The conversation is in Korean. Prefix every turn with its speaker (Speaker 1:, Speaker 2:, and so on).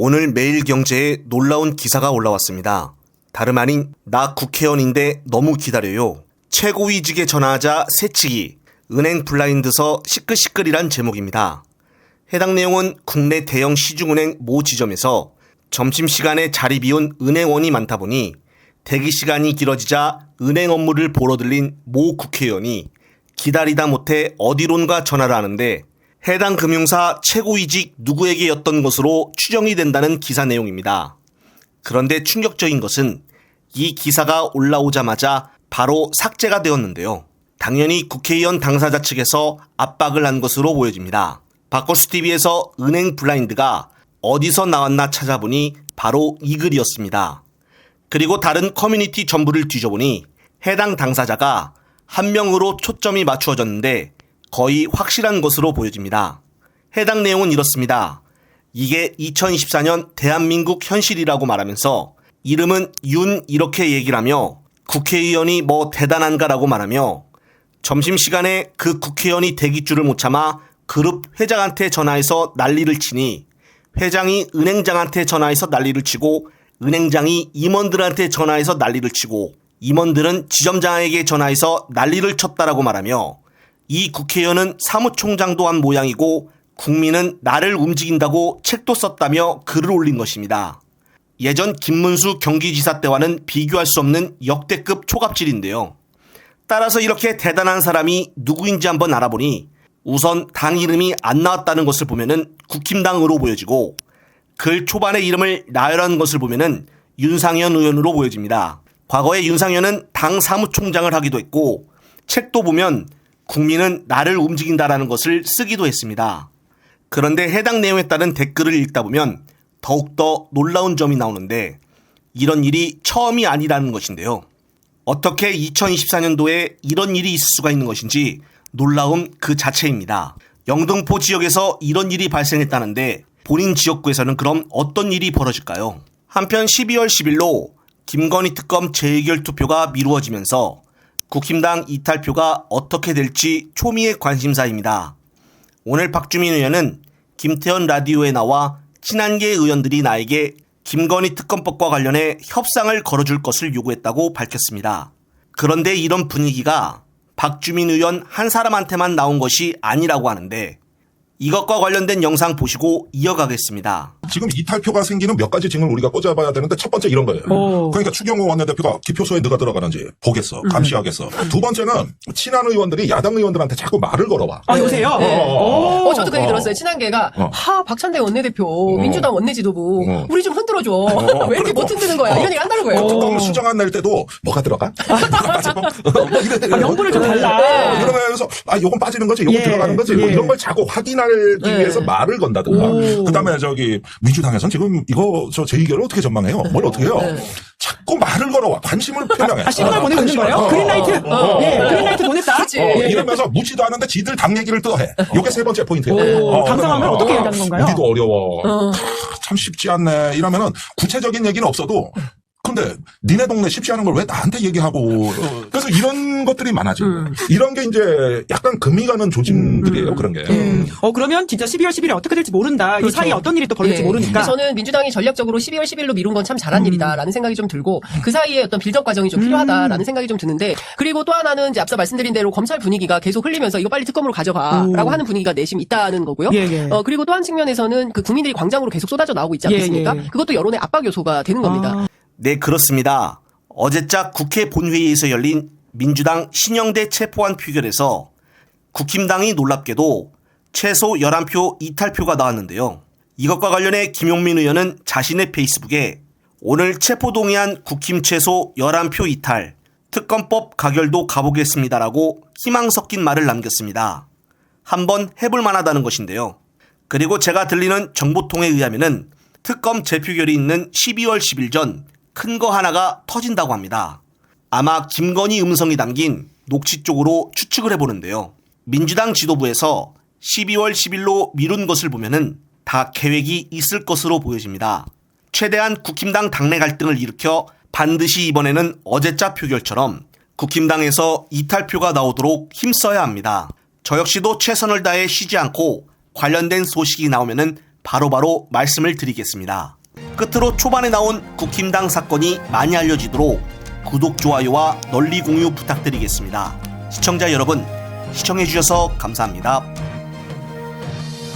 Speaker 1: 오늘 매일경제에 놀라운 기사가 올라왔습니다. 다름 아닌 나 국회의원인데 너무 기다려요. 최고위직에 전화하자 새치기, 은행 블라인드서 시끌시끌이란 제목입니다. 해당 내용은 국내 대형 시중은행 모 지점에서 점심시간에 자리 비운 은행원이 많다 보니 대기시간이 길어지자 은행 업무를 보러 들린 모 국회의원이 기다리다 못해 어디론가 전화를 하는데 해당 금융사 최고위직 누구에게였던 것으로 추정이 된다는 기사 내용입니다. 그런데 충격적인 것은 이 기사가 올라오자마자 바로 삭제가 되었는데요. 당연히 국회의원 당사자 측에서 압박을 한 것으로 보여집니다. 박거수TV에서 은행 블라인드가 어디서 나왔나 찾아보니 바로 이 글이었습니다. 그리고 다른 커뮤니티 전부를 뒤져보니 해당 당사자가 한 명으로 초점이 맞추어졌는데 거의 확실한 것으로 보여집니다. 해당 내용은 이렇습니다. 이게 2024년 대한민국 현실이라고 말하면서 이름은 윤 이렇게 얘기를 하며 국회의원이 뭐 대단한가라고 말하며 점심시간에 그 국회의원이 대기줄을 못 참아 그룹 회장한테 전화해서 난리를 치니 회장이 은행장한테 전화해서 난리를 치고 은행장이 임원들한테 전화해서 난리를 치고 임원들은 지점장에게 전화해서 난리를 쳤다라고 말하며 이 국회의원은 사무총장도 한 모양이고 국민은 나를 움직인다고 책도 썼다며 글을 올린 것입니다. 예전 김문수 경기지사 때와는 비교할 수 없는 역대급 초갑질인데요. 따라서 이렇게 대단한 사람이 누구인지 한번 알아보니 우선 당 이름이 안 나왔다는 것을 보면은 국힘당으로 보여지고 글 초반에 이름을 나열한 것을 보면은 윤상현 의원으로 보여집니다. 과거에 윤상현은 당 사무총장을 하기도 했고 책도 보면 국민은 나를 움직인다라는 것을 쓰기도 했습니다. 그런데 해당 내용에 따른 댓글을 읽다 보면 더욱더 놀라운 점이 나오는데 이런 일이 처음이 아니라는 것인데요. 어떻게 2024년도에 이런 일이 있을 수가 있는 것인지 놀라움 그 자체입니다. 영등포 지역에서 이런 일이 발생했다는데 본인 지역구에서는 그럼 어떤 일이 벌어질까요? 한편 12월 10일로 김건희 특검 재의결 투표가 미루어지면서 국힘당 이탈표가 어떻게 될지 초미의 관심사입니다. 오늘 박주민 의원은 김태현 라디오에 나와 친한계 의원들이 나에게 김건희 특검법과 관련해 협상을 걸어줄 것을 요구했다고 밝혔습니다. 그런데 이런 분위기가 박주민 의원 한 사람한테만 나온 것이 아니라고 하는데 이것과 관련된 영상 보시고 이어가겠습니다.
Speaker 2: 지금 이탈표가 생기는 몇 가지 징을 우리가 꽂아봐야 되는데 첫 번째 이런 거예요. 그러니까 추경호 원내대표가 기표소에 누가 들어가는지 보겠어. 감시하겠어. 두 번째는 친한 의원들이 야당 의원들한테 자꾸 말을 걸어와.
Speaker 3: 아, 요새요?
Speaker 4: 저도 그 얘기 들었어요. 친한계가 박찬대 원내대표, 민주당 원내지도부 우리 좀 흔들어줘. 왜 이렇게 못 흔드는 거야? 이런 얘기 한다는 거예요.
Speaker 2: 특검 수정안 낼 때도 뭐가 들어가?
Speaker 3: 명분을 좀 달라.
Speaker 2: 그러면서 요건 빠지는 거지, 요건 들어가는 거지, 뭐 이런 걸 자꾸 확인하기 위해서 말을 건다든가. 그다음에 민주당에서는 지금 이거 제2결을 어떻게 전망해요? 뭘 어떻게 해요? 자꾸 말을 걸어와. 관심을 표명해.
Speaker 3: 시그널 보내고 있는 거예요? 그린라이트? 그린라이트 보냈다?
Speaker 2: 이러면서 묻지도 않은데 지들 당 얘기를 또 해. 이게 세 번째 포인트예요.
Speaker 3: 당 상황을 어떻게 얘기하는 건가요?
Speaker 2: 우리도 어려워. 참 쉽지 않네. 이러면은 구체적인 얘기는 없어도 근데 니네 동네 쉽지 않은 걸 왜 나한테 얘기하고 그래서 이런 것들이 많아지는 거예요. 이런 게 이제 약간 금이 가는 조짐들이에요. 그런 게.
Speaker 3: 그러면 진짜 12월 10일에 어떻게 될지 모른다.
Speaker 4: 그렇죠.
Speaker 3: 이 사이에 어떤 일이 또 벌어질지 모르니까.
Speaker 4: 저는 민주당이 전략적으로 12월 10일로 미룬 건 참 잘한 일이다라는 생각이 좀 들고 그 사이에 어떤 빌드업 과정이 좀 필요하다라는 생각이 좀 드는데 그리고 또 하나는 이제 앞서 말씀드린 대로 검찰 분위기가 계속 흘리면서 이거 빨리 특검으로 가져가라고 하는 분위기가 내심 있다는 거고요. 그리고 또 한 측면에서는 그 국민들이 광장으로 계속 쏟아져 나오고 있지 않겠습니까? 그것도 여론의 압박 요소가 되는 겁니다.
Speaker 1: 네, 그렇습니다. 어제자 국회 본회의에서 열린 민주당 신영대 체포안 표결에서 국힘당이 놀랍게도 최소 11표 이탈표가 나왔는데요. 이것과 관련해 김용민 의원은 자신의 페이스북에 오늘 체포동의안 국힘 최소 11표 이탈, 특검법 가결도 가보겠습니다라고 희망 섞인 말을 남겼습니다. 한번 해볼 만하다는 것인데요. 그리고 제가 들리는 정보통에 의하면은 특검 재표결이 있는 12월 10일 전 큰 거 하나가 터진다고 합니다. 아마 김건희 음성이 담긴 녹취 쪽으로 추측을 해보는데요. 민주당 지도부에서 12월 10일로 미룬 것을 보면은 다 계획이 있을 것으로 보여집니다. 최대한 국힘당 당내 갈등을 일으켜 반드시 이번에는 어제자 표결처럼 국힘당에서 이탈표가 나오도록 힘써야 합니다. 저 역시도 최선을 다해 쉬지 않고 관련된 소식이 나오면은 바로바로 말씀을 드리겠습니다. 끝으로 초반에 나온 국힘당 사건이 많이 알려지도록 구독, 좋아요와 널리 공유 부탁드리겠습니다. 시청자 여러분, 시청해주셔서 감사합니다.